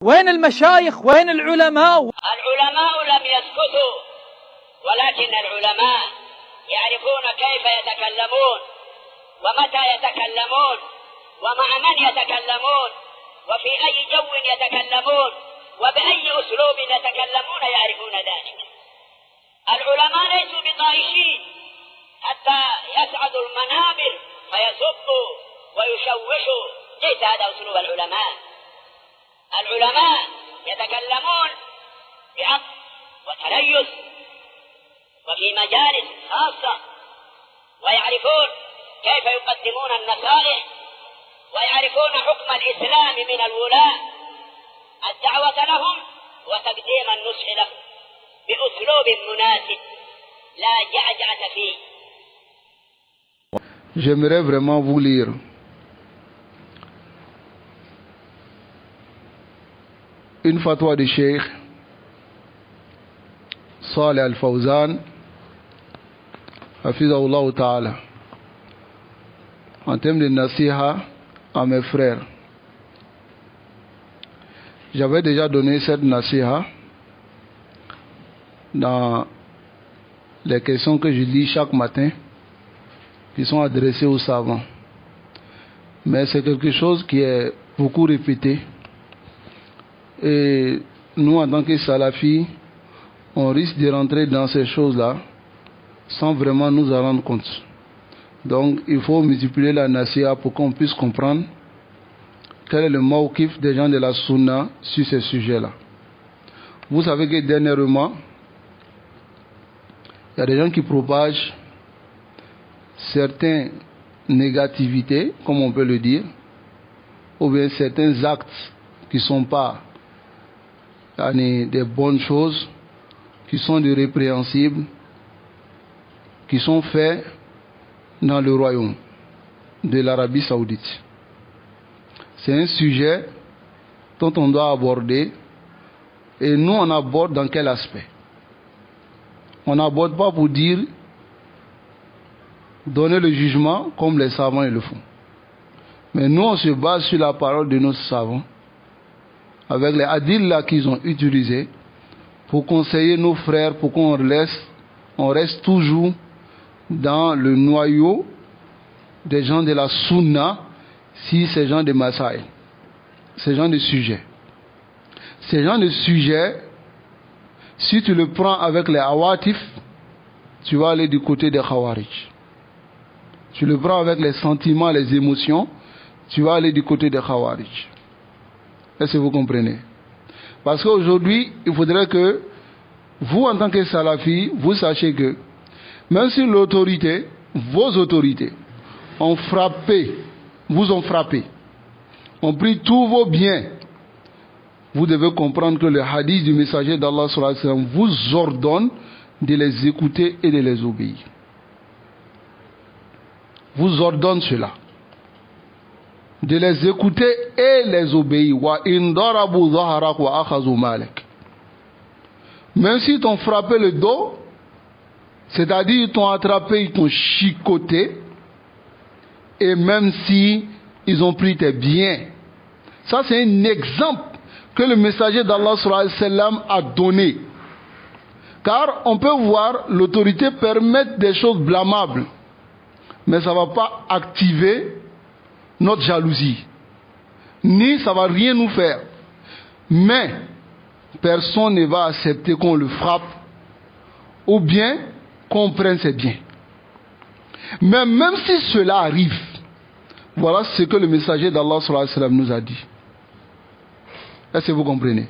وين المشايخ؟ وين العلماء؟ العلماء لم يسكتوا، ولكن العلماء يعرفون كيف يتكلمون ومتى يتكلمون ومع من يتكلمون وفي أي جو يتكلمون وبأي أسلوب يتكلمون، يعرفون ذلك. العلماء ليسوا بطائشين حتى يسعدوا المنابر فيسبوا ويشوشوا، ليس هذا أسلوب العلماء. العلماء يتكلمون بعقل وتليس وفي مجالس خاصة، ويعرفون كيف يقدمون النصائح، ويعرفون حكم الإسلام من الولاة، الدعوة لهم وتقديم النصح لهم بأسلوب مناسب لا جعجعة فيه. J'aimerais vraiment vous lire une fatwa du Cheikh Saleh Al-Fawzan Hafizahullah Ta'ala en termes de nasiha à mes frères. J'avais déjà donné cette nasiha dans les questions que je lis chaque matin qui sont adressées aux savants. Mais c'est quelque chose qui est beaucoup répété. Et nous, en tant que salafis, on risque de rentrer dans ces choses-là sans vraiment nous en rendre compte. Donc, il faut multiplier la nasiha pour qu'on puisse comprendre quel est le mawqif des gens de la sunna sur ces sujets-là. Vous savez que dernièrement, il y a des gens qui propagent certaines négativités, comme on peut le dire, ou bien certains actes qui ne sont pas des bonnes choses, qui sont des répréhensibles, qui sont faits dans le royaume de l'Arabie Saoudite. C'est un sujet dont on doit aborder, et nous on aborde dans quel aspect? On n'aborde pas pour dire donner le jugement comme les savants le font. Mais nous on se base sur la parole de nos savants, avec les hadiths qu'ils ont utilisés pour conseiller nos frères, pour qu'on reste toujours dans le noyau des gens de la sunna, si ces gens de Masaï, ces gens de sujets. Ces gens de sujets, si tu le prends avec les awatif, tu vas aller du côté des khawarij. Tu le prends avec les sentiments, les émotions, tu vas aller du côté des khawarij. Est-ce que vous comprenez? Parce qu'aujourd'hui, il faudrait que vous, en tant que salafi, vous sachiez que même si l'autorité, vos autorités, ont frappé, vous ont frappé, ont pris tous vos biens, vous devez comprendre que le hadith du messager d'Allah sallallahu alayhi wa sallam vous ordonne de les écouter et de les obéir. Vous ordonne cela. De les écouter et les obéir. Même s'ils t'ont frappé le dos, c'est-à-dire ils t'ont attrapé, ils t'ont chicoté, et même si ils ont pris tes biens. Ça c'est un exemple que le messager d'Allah sallallahu alayhi wa sallam a donné. Car on peut voir l'autorité permettre des choses blâmables, mais ça ne va pas activer notre jalousie, ni ça ne va rien nous faire. Mais personne ne va accepter qu'on le frappe ou bien qu'on prenne ses biens. Mais même si cela arrive, voilà ce que le messager d'Allah sallallahu alayhi wa sallam nous a dit. Est-ce que vous comprenez?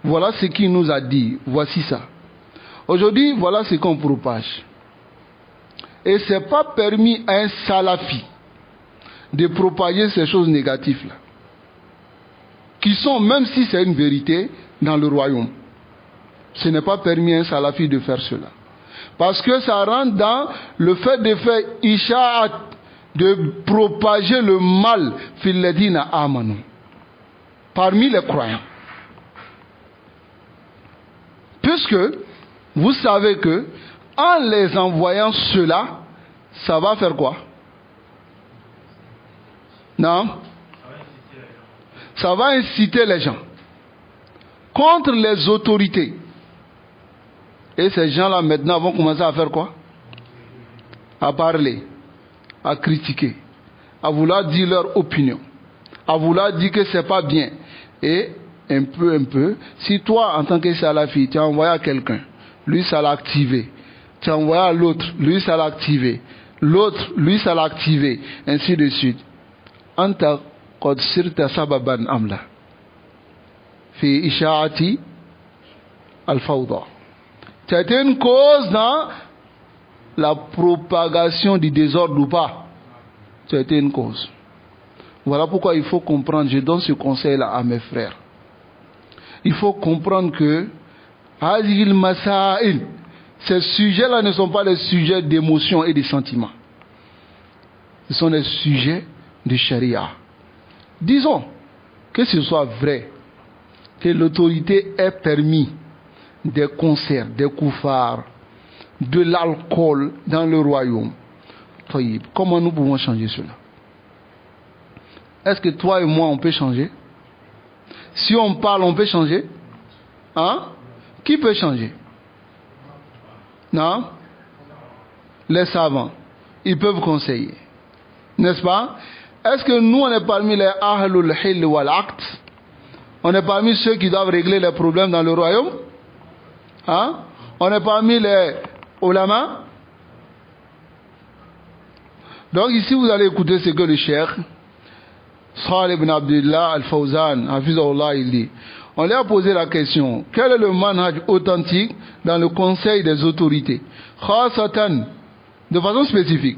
Voilà ce qu'il nous a dit. Voici ça. Aujourd'hui, voilà ce qu'on propage. Et ce n'est pas permis à un salafi de propager ces choses négatives-là, qui sont, même si c'est une vérité, dans le royaume. Ce n'est pas permis à un salafi de faire cela. Parce que ça rentre dans le fait de faire isha'at, de propager le mal fil ladina amanu, parmi les croyants. Puisque vous savez que en les envoyant cela, ça va faire quoi? Non? Ça va inciter les gens. contre les autorités. Et ces gens-là maintenant vont commencer à faire quoi? À parler, à critiquer, à vouloir dire leur opinion, à vouloir dire que c'est pas bien. Et un peu, si toi en tant que salafi, tu as envoyé à quelqu'un, lui ça l'a activé, tu as envoyé à l'autre, lui ça l'a activé, l'autre, lui ça l'a activé, ainsi de suite. Anta qad sirta sababan amla fi isha'ati al-fawda. Tu as été une cause dans la propagation du désordre ou pas? Tu as été une cause. Voilà pourquoi il faut comprendre, je donne ce conseil-là à mes frères. Il faut comprendre que Hazil Masail, ces sujets-là ne sont pas des sujets d'émotion et de sentiments. Ce sont des sujets de charia. Disons que ce soit vrai, que l'autorité ait permis des concerts, des koufars, de l'alcool dans le royaume. Comment nous pouvons changer cela? Est-ce que toi et moi on peut changer? Si on parle, on peut changer? Hein? Qui peut changer? Non? Les savants. Ils peuvent conseiller. N'est-ce pas? Est-ce que nous on est parmi les Ahlul Hil wal Aqd? On est parmi ceux qui doivent régler les problèmes dans le royaume? Hein? On est parmi les ulama? Donc ici vous allez écouter ce que le cheikh Salih ibn Abdullah al-Fawzan, Hafizahullah, il dit. On lui a posé la question, quel est le manhaj authentique dans le conseil des autorités? Khasatan, de façon spécifique.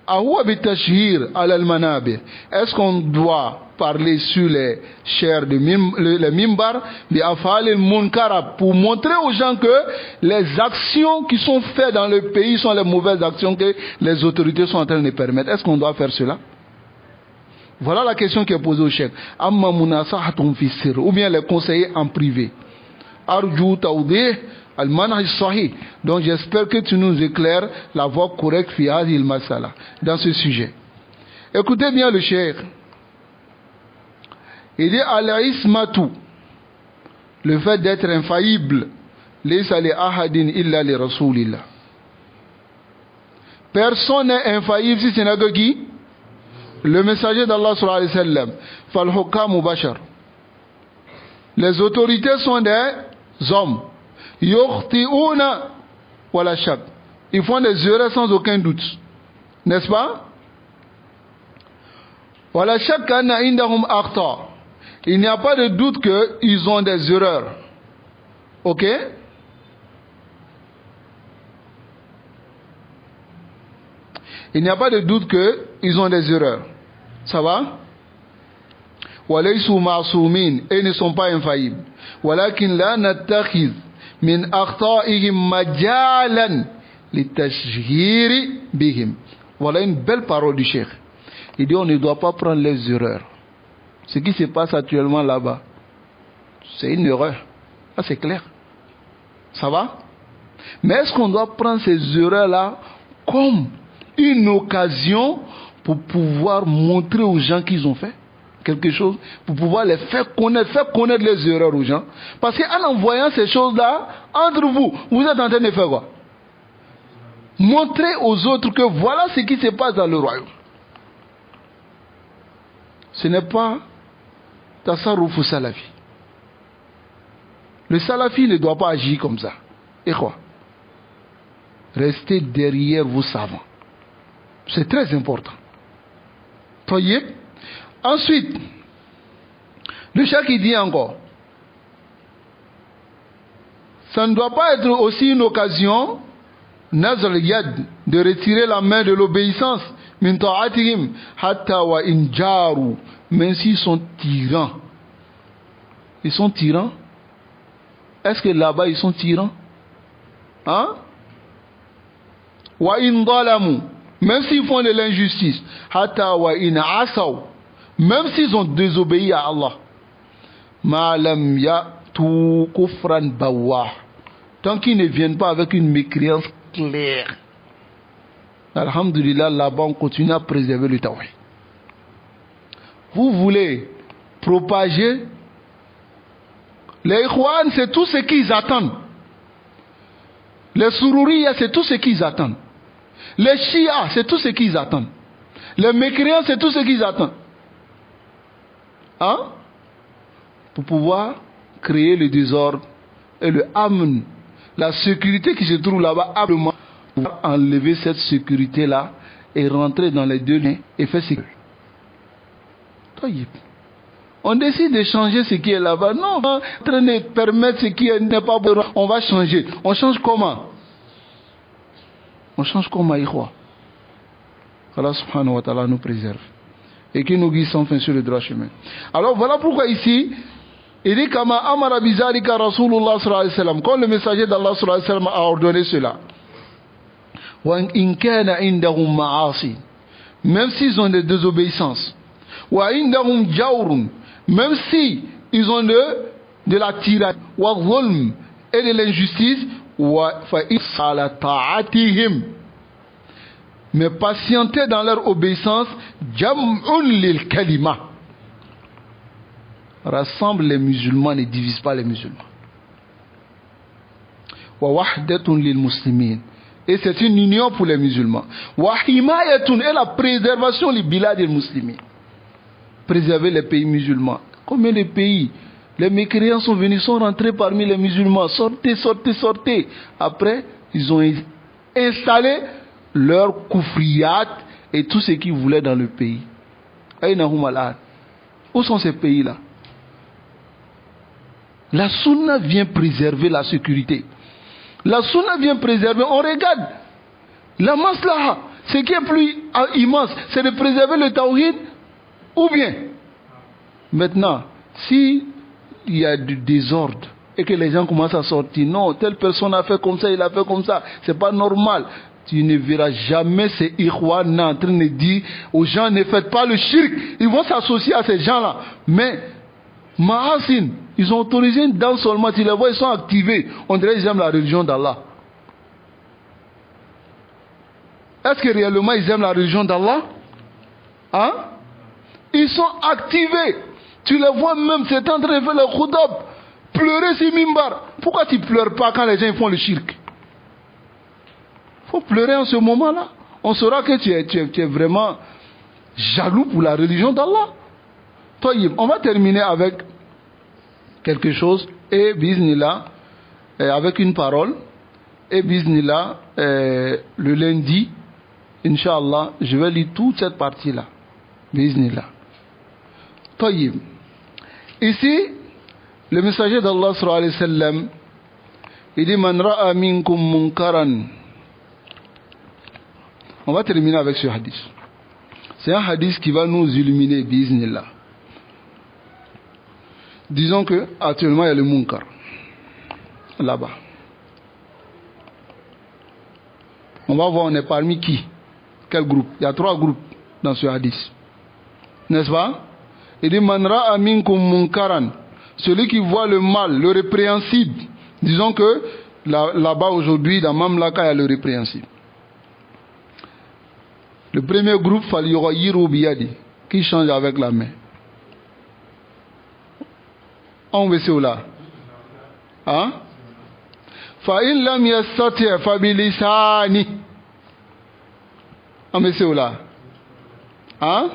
Ahwa bitashhir al-manabir. Est-ce qu'on doit parler sur les chairs de les mimbar, bi afal al-munkara, pour montrer aux gens que les actions qui sont faites dans le pays sont les mauvaises actions que les autorités sont en train de permettre? Est-ce qu'on doit faire cela? Voilà la question qui est posée au chef. Amma munasahatun fi sirr, ou bien les conseillers en privé. Arju tawdih al-manhaj sahih. Donc j'espère que tu nous éclaires la voie correcte fi hadhihi al-masala, dans ce sujet. Écoutez bien le cheikh. Il dit al-ismatu, le fait d'être infaillible, laysa li ahadin illa li rasulillah. Personne n'est infaillible si ce n'est que qui? Le messager d'Allah sallallahu alayhi wa sallam. Fal-hukamu bashar. Les autorités sont des hommes. Yukhti'una wala shak. Ils font des erreurs sans aucun doute. N'est-ce pas? Wala shak anna indahum akhta. Il n'y a pas de doute qu'ils ont des erreurs. Ok? Il n'y a pas de doute qu'ils ont des erreurs. Ça va? Walaysu ma'sumin, et ne sont pas infaillibles. Walakin la nattakhiz min akhta'ihim majalan litashhiri bihim. Voilà une belle parole du cheikh. Il dit on ne doit pas prendre les erreurs. Ce qui se passe actuellement là-bas, c'est une erreur. Ah, c'est clair. Ça va? Mais est-ce qu'on doit prendre ces erreurs-là comme une occasion pour pouvoir montrer aux gens qu'ils ont fait quelque chose, pour pouvoir les faire connaître les erreurs aux gens? Parce qu'en envoyant ces choses-là, entre vous, vous êtes en train de faire quoi? Montrer aux autres que voilà ce qui se passe dans le royaume. Ce n'est pas tasarruf salafi. Le salafi ne doit pas agir comme ça. Et quoi? Restez derrière vos savants. C'est très important. Voyez? Ensuite, le cheikh qui dit encore, ça ne doit pas être aussi une occasion, nazal yad, de retirer la main de l'obéissance, min ta'atihim, hatta wa injaru, même s'ils sont tyrans. Ils sont tyrans? Est-ce que là-bas ils sont tyrans? Hein? Wa in dalamu, même s'ils font de l'injustice, hatta wa in asaw, même s'ils ont désobéi à Allah, ma lam ya'tu kufran bawah, tant qu'ils ne viennent pas avec une mécréance claire, alhamdulillah, là-bas on continue à préserver le tawhid. Vous voulez propager Les Ikhwan, c'est tout ce qu'ils attendent. Les Sourouriya, c'est tout ce qu'ils attendent. Les Shia, c'est tout ce qu'ils attendent. Les mécréants, c'est tout ce qu'ils attendent. Hein? Pour pouvoir créer le désordre et le amn, la sécurité qui se trouve là-bas, pour enlever cette sécurité-là et rentrer dans les deux liens et faire ce que... On décide de changer ce qui est là-bas. Non, on va traîner, permettre ce qui n'est pas bon. On va changer. On change comment? On change comment, Ikhwa? Allah subhanahu wa ta'ala nous préserve et qui nous guide sans fin sur le droit chemin. Alors voilà pourquoi ici il dit kama amara bizalika Rasulullah sallallahu alayhi wa sallam, quand le messager d'Allah sallallahu alayhi wa sallam a ordonné cela. Wa in kana indahum ma'asi, même s'ils ont des désobéissances. Wa indahum jawrun, même si ils ont de la tyrannie. Wa zulm, et de l'injustice. Wa fa isala ta'atihim, mais patienter dans leur obéissance, jam'un lil kalima, rassemble les musulmans, ne divise pas les musulmans. Wa wahdatun lil muslimin, et c'est une union pour les musulmans. Wa himayatun, et la préservation li bilad al muslimin, préserver les pays musulmans. Combien de pays les mécréants sont venus, sont rentrés parmi les musulmans, sortez, sortez, sortez. Après, ils ont installé leur koufriyat et tout ce qu'ils voulaient dans le pays. Où sont ces pays-là? La sunna vient préserver la sécurité. La sunna vient préserver, on regarde la maslaha, ce qui est plus immense, c'est de préserver le tawhid, ou bien maintenant, si il y a du désordre et que les gens commencent à sortir, non, telle personne a fait comme ça, il a fait comme ça, c'est pas normal. Tu ne verras jamais ces Ikhwan en train de dire aux gens ne faites pas le shirk. Ils vont s'associer à ces gens-là. Mais Mahasin, ils ont autorisé une danse seulement, tu les vois, ils sont activés. On dirait qu'ils aiment la religion d'Allah. Est-ce que réellement ils aiment la religion d'Allah? Hein? Ils sont activés. Tu les vois même, c'est en train de faire le khudab, pleurer sur mimbar. Pourquoi tu ne pleures pas quand les gens font le shirk? Il faut pleurer en ce moment-là. On saura que tu es vraiment jaloux pour la religion d'Allah. On va terminer avec quelque chose, et bismillah, avec une parole, et bismillah, le lundi, Inch'Allah, je vais lire toute cette partie-là. Bismillah. Tayyib. Ici, le messager d'Allah sallallahu alayhi wa sallam, il dit man ra'a minkum munkaran. On va terminer avec ce hadith. C'est un hadith qui va nous illuminer, bismillah. Disons que actuellement il y a le munkar là-bas. On va voir, on est parmi qui? Quel groupe? Il y a 3 groupes dans ce hadith, n'est-ce pas? Il dit man ra'a minkum munkaran, celui qui voit le mal, le répréhensible. Disons que là-bas aujourd'hui dans Mamlaka il y a le répréhensible. Le premier groupe, falyughayyirhu biyadi, qui change avec la main. On veut cela. Hein? Fa in lam yastati' fa bilisani. On veut cela. Hein?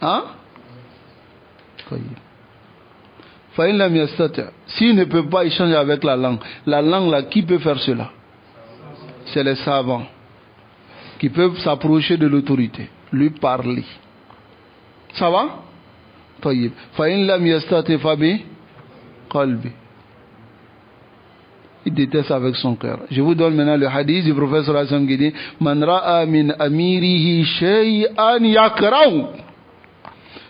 Hein? Fa in lam yastati'. S'il ne peut pas échanger avec la langue là, qui peut faire cela? C'est les savants qui peuvent s'approcher de l'autorité, lui parler. Ça va? Tayyib. Fa in lam yastati fa bi qalbi. Il déteste avec son cœur. Je vous donne maintenant le hadith du prophète sallallahu alayhi wa sallam qui dit man ra'a min amirihi shay'an yakrahu.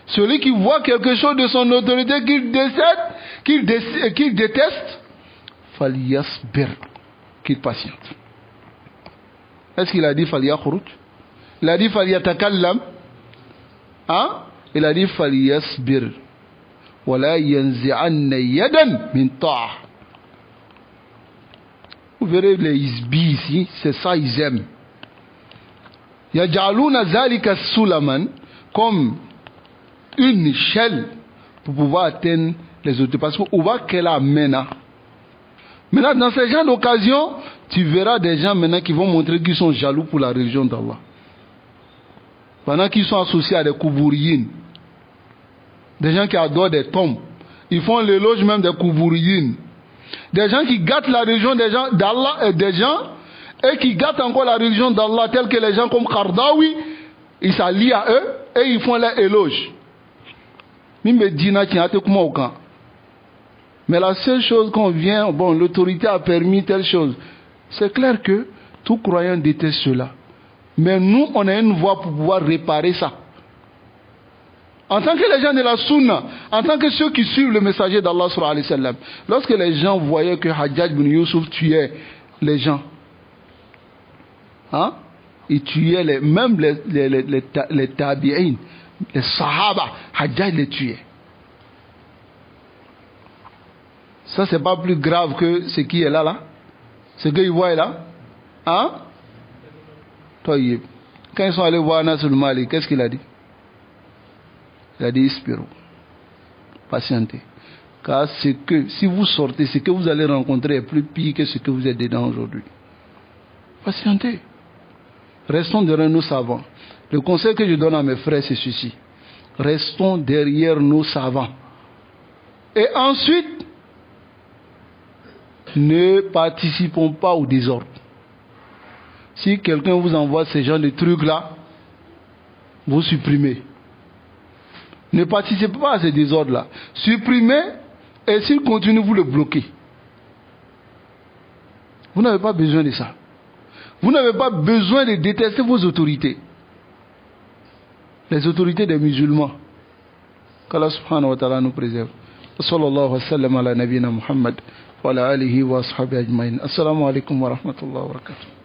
Celui qui voit quelque chose de son autorité qu'il déteste, falyasbir, qu'il patiente. Est-ce qu'il a dit falyakhruj? Il a dit falyatakallam. Hein? Il a dit falyasbir. Wala yanzi'anna yadan min ta'a. Vous verrez les isbi ici, c'est ça ils aiment. Yaj'aluna zalika sulaman, comme une échelle pour pouvoir atteindre les autorités. Parce que Ouba Kela Mena. Maintenant, dans ces genre d'occasions, tu verras des gens maintenant qui vont montrer qu'ils sont jaloux pour la religion d'Allah. Pendant qu'ils sont associés à des Koubouriyin. Des gens qui adorent des tombes. Ils font l'éloge même des Koubouriyin. Des gens qui gâtent la religion d'Allah et des gens et qui gâtent encore la religion d'Allah, tels que les gens comme Kardawi, ils s'allient à eux et ils font leur éloge. Mais la seule chose qu'on vient, bon, l'autorité a permis telle chose. C'est clair que tout croyant déteste cela. Mais nous, on a une voie pour pouvoir réparer ça. En tant que les gens de la Sunna, en tant que ceux qui suivent le messager d'Allah sallallahu alayhi wa sallam, lorsque les gens voyaient que Hajjaj bin Yusuf tuait les gens, hein? Il tuait même les tabi'in, les sahaba, Hajjaj les tuait. Ça, c'est pas plus grave que ce qui est là. Ce qu'ils voient là. Hein? Quand ils sont allés voir Nasr al-Malik, qu'est-ce qu'il a dit? Il a dit, espérons, patientez. Car si vous sortez, ce que vous allez rencontrer est plus pire que ce que vous êtes dedans aujourd'hui. Patientez. Restons derrière nos savants. Le conseil que je donne à mes frères, c'est ceci. Restons derrière nos savants. Et ensuite, ne participons pas au désordre. Si quelqu'un vous envoie ce genre de trucs-là, vous supprimez. Ne participez pas à ce désordre-là. Supprimez, et s'il continue, vous le bloquez. Vous n'avez pas besoin de ça. Vous n'avez pas besoin de détester vos autorités. Les autorités des musulmans. Qu'Allah subhanahu wa ta'ala nous préserve. Sallallahu wa sallam ala nabina Muhammad wa ala alihi wa ashabi ajma'in. Assalamu alaikum wa rahmatullahi wa barakatuh.